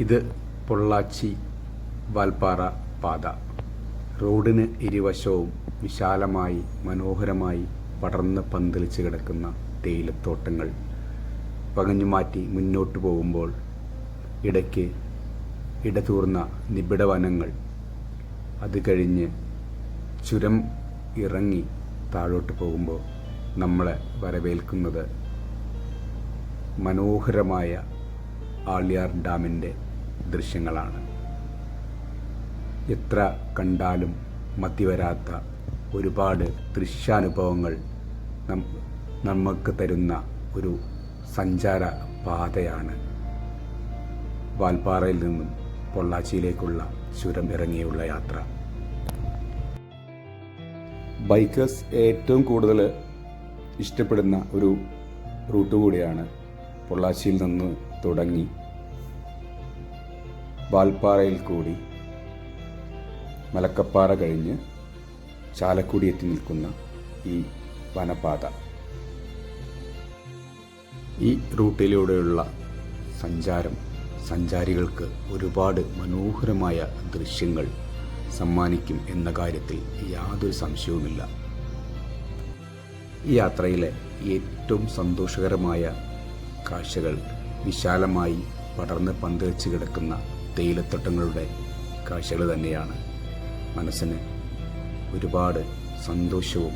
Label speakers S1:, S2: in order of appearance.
S1: ഇത് പൊള്ളാച്ചി വാൽപ്പാറ പാത. റോഡിന് ഇരുവശവും വിശാലമായി മനോഹരമായി പടർന്ന് പന്തലിച്ച് കിടക്കുന്ന തേയിലത്തോട്ടങ്ങൾ. പകഞ്ഞുമാറ്റി മുന്നോട്ട് പോകുമ്പോൾ ഇടയ്ക്ക് ഇടതൂർന്ന നിബിഡ വനങ്ങൾ. അത് കഴിഞ്ഞ് ചുരം ഇറങ്ങി താഴോട്ട് പോകുമ്പോൾ നമ്മളെ വരവേൽക്കുന്നത് മനോഹരമായ ആളിയാർ ഡാമിൻ്റെ ദൃശ്യങ്ങളാണ്. എത്ര കണ്ടാലും മതിവരാത്ത ഒരുപാട് ദൃശ്യാനുഭവങ്ങൾ നമുക്ക് തരുന്ന ഒരു സഞ്ചാര പാതയാണ് വാൽപ്പാറയിൽ നിന്നും പൊള്ളാച്ചിയിലേക്കുള്ള ചുരം ഇറങ്ങിയുള്ള യാത്ര. ബൈക്കേഴ്സ് ഏറ്റവും കൂടുതൽ ഇഷ്ടപ്പെടുന്ന ഒരു റൂട്ട് കൂടിയാണ്. പൊള്ളാച്ചിയിൽ നിന്ന് തുടങ്ങി വാൽപ്പാറയിൽ കൂടി മലക്കപ്പാറ കഴിഞ്ഞ് ചാലക്കുടി എത്തി നിൽക്കുന്ന ഈ വനപാത. ഈ റൂട്ടിലൂടെയുള്ള സഞ്ചാരം സഞ്ചാരികൾക്ക് ഒരുപാട് മനോഹരമായ ദൃശ്യങ്ങൾ സമ്മാനിക്കും എന്ന കാര്യത്തിൽ യാതൊരു സംശയവുമില്ല. ഈ യാത്രയിലെ ഏറ്റവും സന്തോഷകരമായ കാഴ്ചകൾ വിശാലമായി പടർന്ന് പന്തലിച്ച് കിടക്കുന്ന തേയിലത്തോട്ടങ്ങളുടെ കാഴ്ചകൾ തന്നെയാണ്. മനസ്സിന് ഒരുപാട് സന്തോഷവും